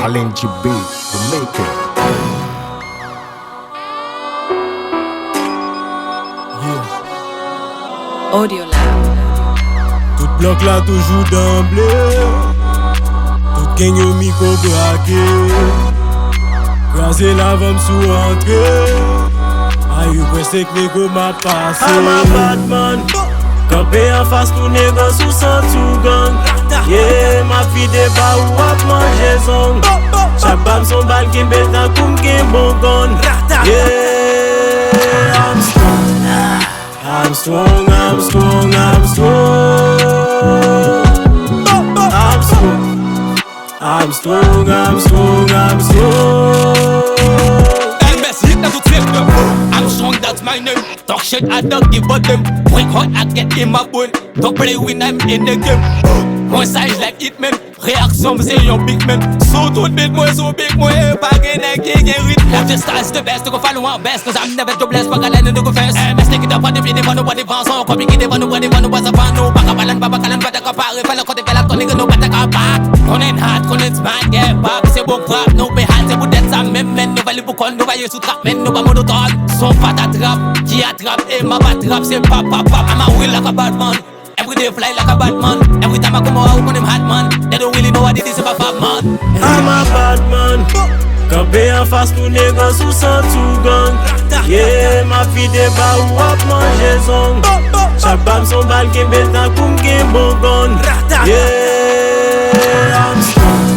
alanvè, the maker. Audio Lab. Tout bloc là toujours d'emblée. Tout gang yo micro braqué. Craser la vame sous entrée. Aïe, presque que négo m'a passé. I'm a bad man. Kanpe anfas tout négo sous santiw gang. Yeah, ma vie débat ou ap manger zong. Chaque bam son bal qui bête dans koum qui bon gun. Yeah, I'm strong. I'm strong, I'm strong, I'm strong. I'm strong. I'm strong, I'm strong, I'm strong. I'm strong, that's my name. Talk shit, I don't give a damn. Work hard, I get in my bone. Don't play when I'm in the game. One size like it, man. Réaction, c'est yon big man. So tout big moi, so big moi. Pas gagner, gagner rythme. Left the stars, the best, to go follow one best. Cause I'm never jobless, pas gagner, no go fast. Mais stick it up on the video, no body bounce. On compliqué, nobody was a fan. No, pas cabalan, pas comparer. Fais le côté, fais la connerie, no pas ta capa. Connaît hard, connaît smart, yeah, pop. C'est bon crap, no be hard, c'est bon d'être ça. Même, no value pour con, no value sous trap, men, no pas monotone. Son pas t'attrape, qui attrape, et ma battrape, c'est pap. I'm a wheel like a bad man. Every day fly like a bad man. Every time I come out on them hot man. They don't really know what it is if I fat man. I'm a bad man. Kanpe anfas tout négo sous santiw gang. Yeah, ma vie débat ou ap manger zong. Chaque bam son bal qui bête dans koum qui bon gun. Yeah, I'm strong.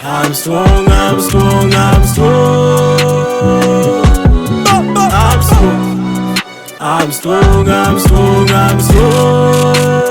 I'm strong, I'm strong, I'm strong. I'm strong. I'm strong, I'm strong, I'm strong.